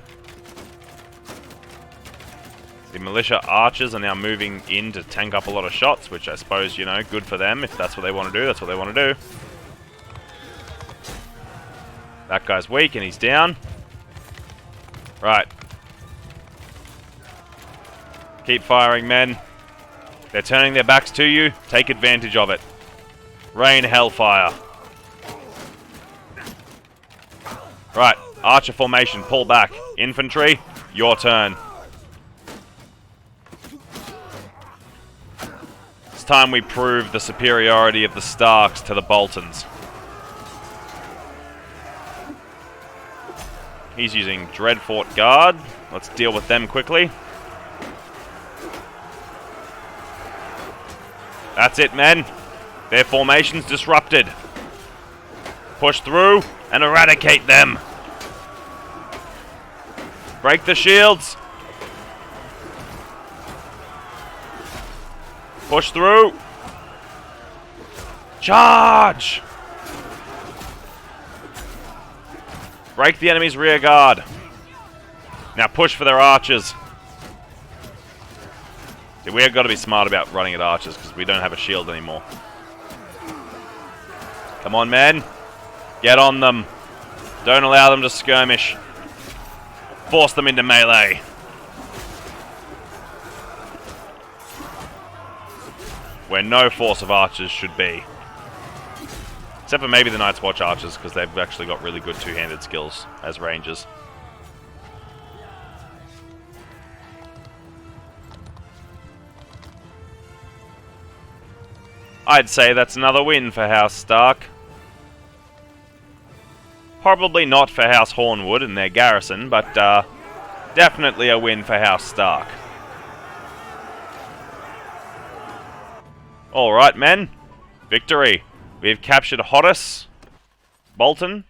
The militia archers are now moving in to tank up a lot of shots, which I suppose, you know, good for them. If that's what they want to do, that's what they want to do. That guy's weak and he's down. Right. Keep firing, men. They're turning their backs to you. Take advantage of it. Rain hellfire. Right. Archer formation. Pull back. Infantry, your turn. time we prove the superiority of the Starks to the Boltons. He's using Dreadfort Guard. Let's deal with them quickly. That's it, men. Their formation's disrupted. Push through and eradicate them. Break the shields. Push through. Charge! Break the enemy's rear guard. Now push for their archers. See, we've got to be smart about running at archers because we don't have a shield anymore. Come on, men. Get on them. Don't allow them to skirmish. Force them into melee. Where no force of archers should be. Except for maybe the Night's Watch archers, because they've actually got really good two-handed skills as rangers. I'd say that's another win for House Stark. Probably not for House Hornwood and their garrison, but definitely a win for House Stark. Alright, men. Victory. We've captured Horus, Bolton.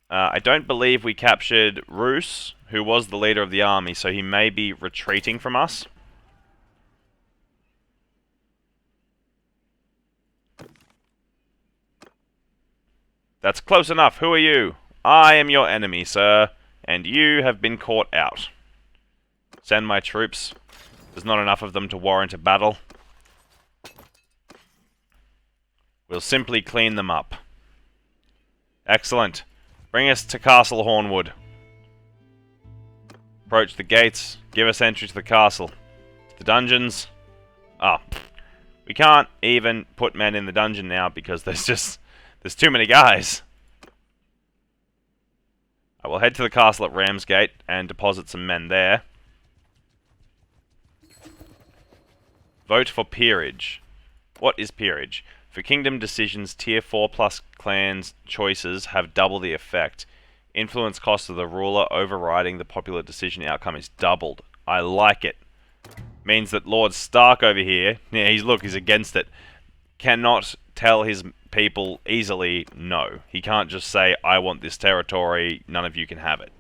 I don't believe we captured Roose, who was the leader of the army, so he may be retreating from us. That's close enough. Who are you? I am your enemy, sir, and you have been caught out. Send my troops. There's not enough of them to warrant a battle. We'll simply clean them up. Excellent. Bring us to Castle Hornwood. Approach the gates. Give us entry to the castle. The dungeons. We can't even put men in the dungeon now because there's too many guys. I will head to the castle at Ramsgate and deposit some men there. Vote for peerage. What is peerage? For kingdom decisions, tier 4 plus clans choices have double the effect. Influence cost of the ruler overriding the popular decision outcome is doubled. I like it. Means that Lord Stark over here, yeah, he's against it, cannot tell his people easily no. He can't just say, I want this territory, none of you can have it.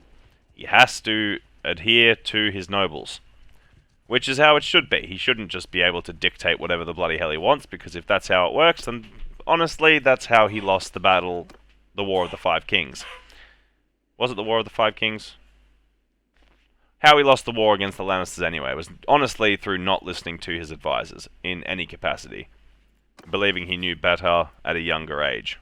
He has to adhere to his nobles. Which is how it should be. He shouldn't just be able to dictate whatever the bloody hell he wants, because if that's how it works, then honestly, that's how he lost the battle, the War of the Five Kings. Was it the War of the Five Kings? How he lost the war against the Lannisters anyway was honestly through not listening to his advisors in any capacity. Believing he knew better at a younger age.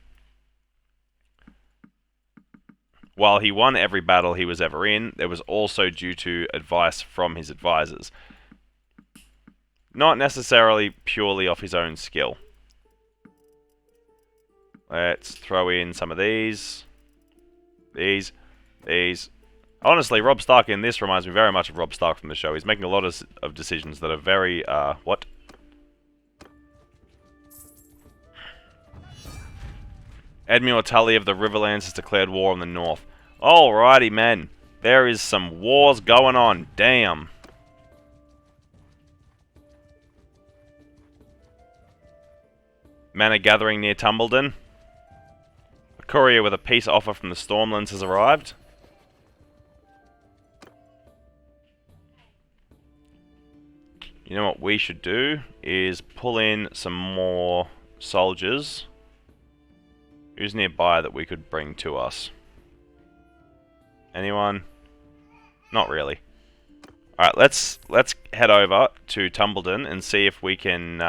While he won every battle he was ever in, it was also due to advice from his advisors. Not necessarily purely off his own skill. Let's throw in some of these. These. Honestly, Robb Stark in this reminds me very much of Robb Stark from the show. He's making a lot of decisions that are very, what? Edmure Tully of the Riverlands has declared war on the north. Alrighty, men. There is some wars going on. Damn. Men are gathering near Tumbledon. A courier with a peace offer from the Stormlands has arrived. You know what we should do is pull in some more soldiers. Who's nearby that we could bring to us? Anyone? Not really. Alright, let's head over to Tumbledon and see if we can,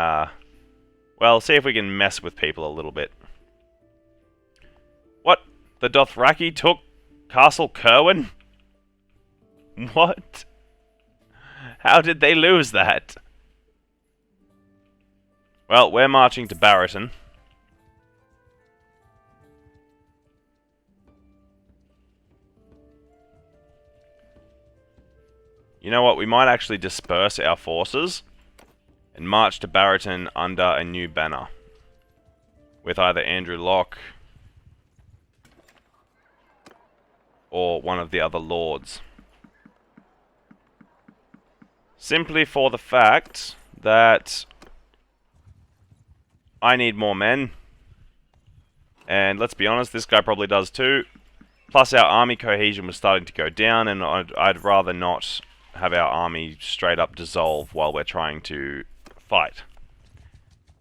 see if we can mess with people a little bit. What? The Dothraki took Castle Kerwin? What? How did they lose that? Well, we're marching to Barraton. You know what? We might actually disperse our forces and march to Barrington under a new banner. With either Andrew Locke or one of the other lords. Simply for the fact that I need more men. And let's be honest, this guy probably does too. Plus our army cohesion was starting to go down, and I'd rather not have our army straight up dissolve while we're trying to fight.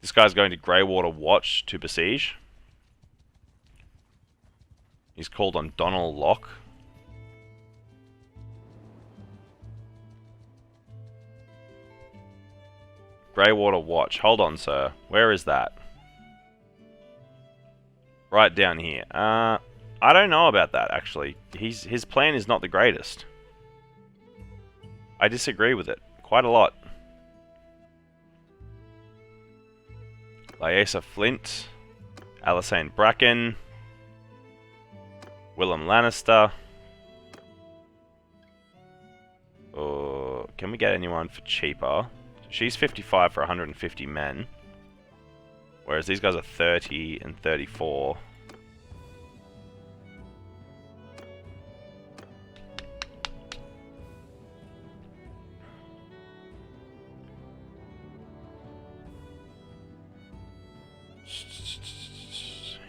This guy's going to Greywater Watch to besiege. He's called on Donald Locke. Greywater Watch. Hold on, sir. Where is that? Right down here. I don't know about that, actually. His plan is not the greatest. I disagree with it quite a lot. Lyasa Flint, Alysanne Bracken, Willem Lannister. Can we get anyone for cheaper? She's 55 for 150 men. Whereas these guys are 30 and 34.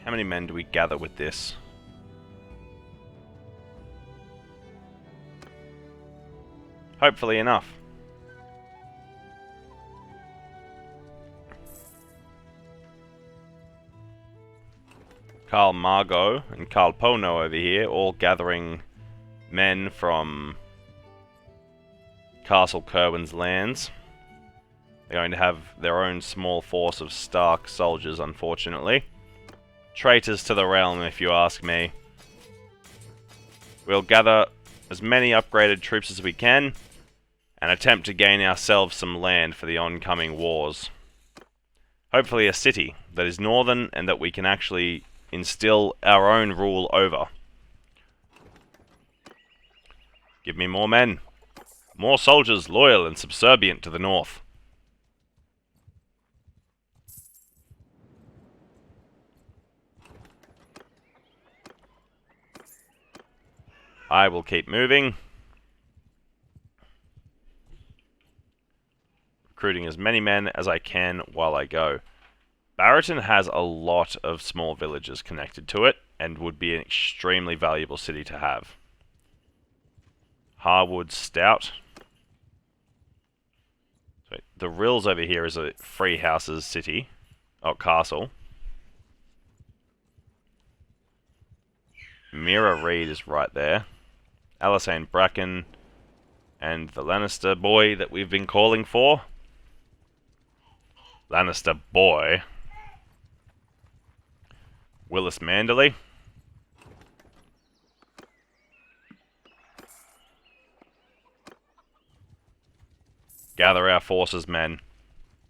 How many men do we gather with this? Hopefully enough. Carl Margot and Carl Pono over here, all gathering men from Castle Kerwin's lands. They're going to have their own small force of Stark soldiers, unfortunately. Traitors to the realm, if you ask me. We'll gather as many upgraded troops as we can and attempt to gain ourselves some land for the oncoming wars. Hopefully a city that is northern and that we can actually instill our own rule over. Give me more men. More soldiers loyal and subservient to the north. I will keep moving. Recruiting as many men as I can while I go. Barrington has a lot of small villages connected to it and would be an extremely valuable city to have. Harwood Stout. So the Rills over here is a free houses city. Oh, castle. Mira Reed is right there. Alysanne Bracken and the Lannister boy that we've been calling for. Lannister boy. Willis Manderley. Gather our forces, men.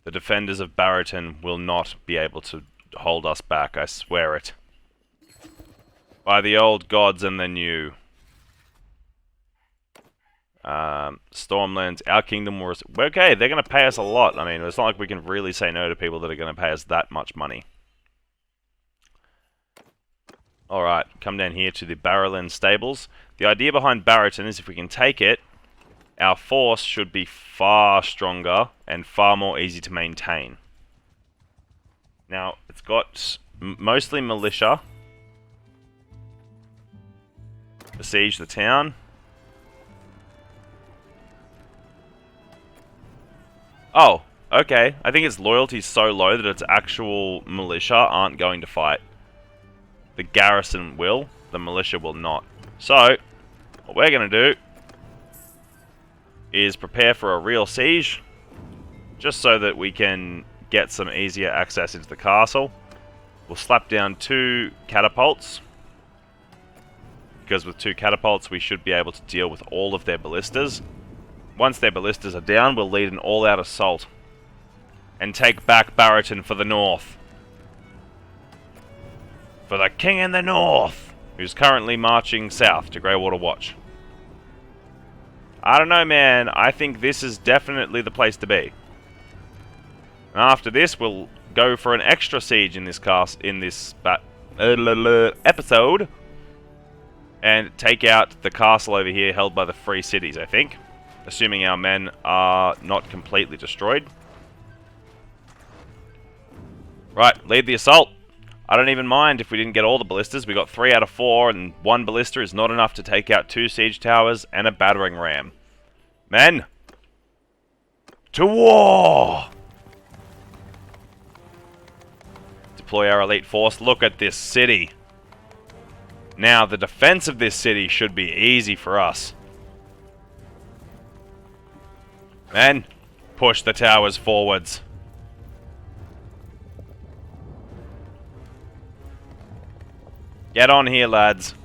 The defenders of Barrington will not be able to hold us back, I swear it. By the old gods and the new. Stormlands, our kingdom was... Okay, they're going to pay us a lot. I mean, it's not like we can really say no to people that are going to pay us that much money. Alright, come down here to the Bannerlord stables. The idea behind Barrington is if we can take it, our force should be far stronger and far more easy to maintain. Now, it's got mostly militia. Besiege the town. Oh, okay. I think its loyalty is so low that its actual militia aren't going to fight. The garrison will, the militia will not. So, what we're going to do is prepare for a real siege, just so that we can get some easier access into the castle. We'll slap down 2 catapults, because with 2 catapults we should be able to deal with all of their ballistas. Once their ballistas are down, we'll lead an all-out assault and take back Barrington for the north. For the king in the north, who's currently marching south to Greywater Watch. I don't know, man. I think this is definitely the place to be. And after this, we'll go for an extra siege in this episode, and take out the castle over here held by the Free Cities, I think. Assuming our men are not completely destroyed. Right, lead the assault. I don't even mind if we didn't get all the ballistas. We got 3 out of 4, and 1 ballista is not enough to take out 2 siege towers and a battering ram. Men! To war! Deploy our elite force. Look at this city. Now, the defense of this city should be easy for us. Men, push the towers forwards. Get on here, lads.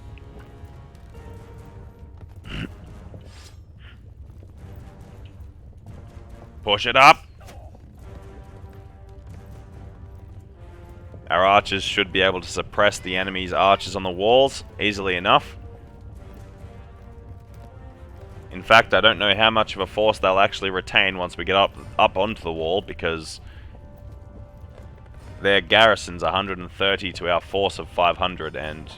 Push it up. Our archers should be able to suppress the enemy's archers on the walls easily enough. In fact, I don't know how much of a force they'll actually retain once we get up onto the wall, because their garrison's 130 to our force of 500, and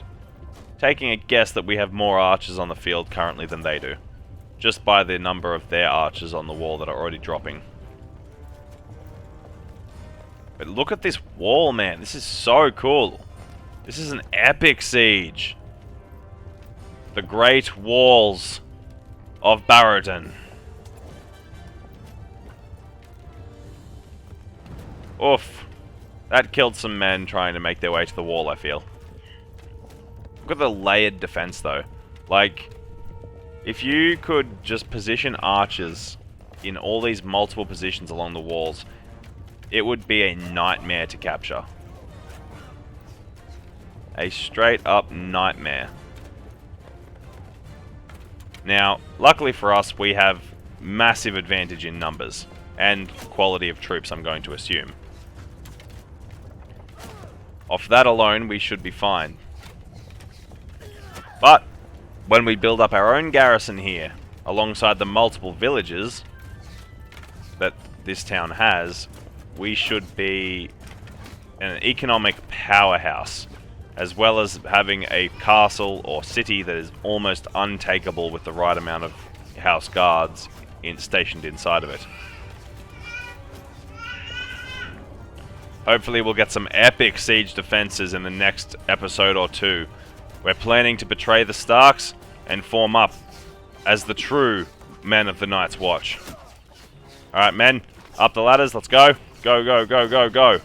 taking a guess that we have more archers on the field currently than they do, just by the number of their archers on the wall that are already dropping. But look at this wall, man. This is so cool. This is an epic siege. The Great Walls of Barroden. Oof. That killed some men trying to make their way to the wall, I feel. Look at the layered defense, though. Like, if you could just position archers in all these multiple positions along the walls, it would be a nightmare to capture. A straight up nightmare. Now, luckily for us, we have massive advantage in numbers and quality of troops, I'm going to assume. Off that alone, we should be fine. But when we build up our own garrison here, alongside the multiple villages that this town has, we should be an economic powerhouse, as well as having a castle or city that is almost untakeable with the right amount of house guards stationed inside of it. Hopefully we'll get some epic siege defenses in the next episode or 2. We're planning to betray the Starks and form up as the true men of the Night's Watch. Alright, men, up the ladders, let's go. Go, go, go, go, go.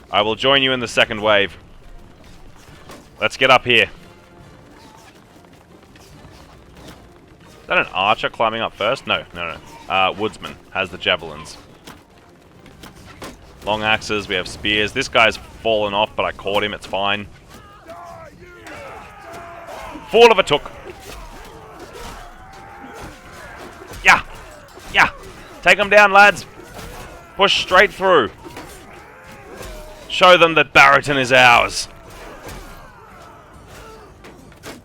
I will join you in the second wave. Let's get up here. Is that an archer climbing up first? No, no, no. Woodsman has the javelins. Long axes, we have spears. This guy's fallen off, but I caught him, it's fine. Fool of a took. Yeah! Yeah! Take them down, lads! Push straight through. Show them that Barroden is ours.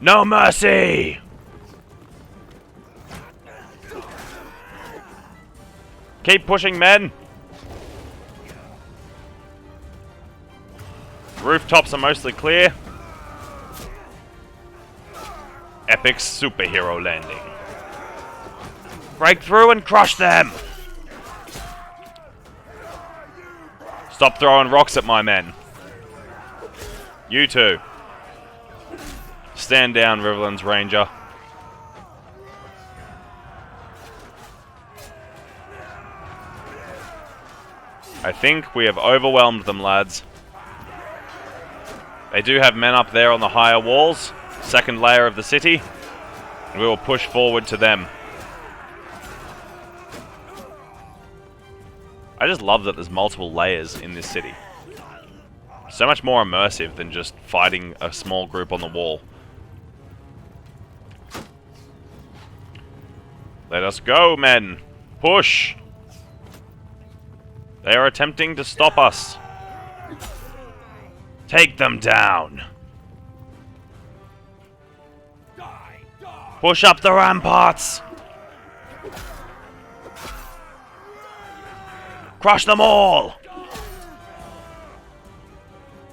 No mercy! Keep pushing, men! Rooftops are mostly clear. Epic superhero landing. Break through and crush them! Stop throwing rocks at my men. You too. Stand down, Riverlands Ranger. I think we have overwhelmed them, lads. They do have men up there on the higher walls, second layer of the city, and we will push forward to them. I just love that there's multiple layers in this city. So much more immersive than just fighting a small group on the wall. Let us go, men! Push! They are attempting to stop us. Take them down! Push up the ramparts! Crush them all!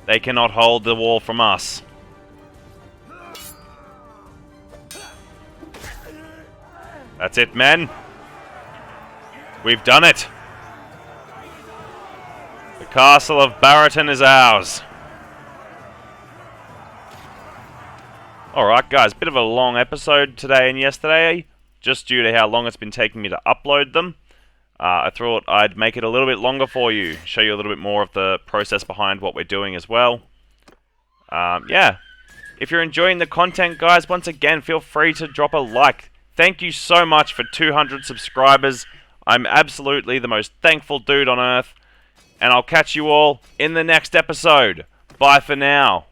They cannot hold the wall from us. That's it, men. We've done it. The castle of Barrowton is ours. Alright guys, bit of a long episode today and yesterday, just due to how long it's been taking me to upload them. I thought I'd make it a little bit longer for you, show you a little bit more of the process behind what we're doing as well. Yeah, if you're enjoying the content guys, once again, feel free to drop a like. Thank you so much for 200 subscribers. I'm absolutely the most thankful dude on earth. And I'll catch you all in the next episode. Bye for now.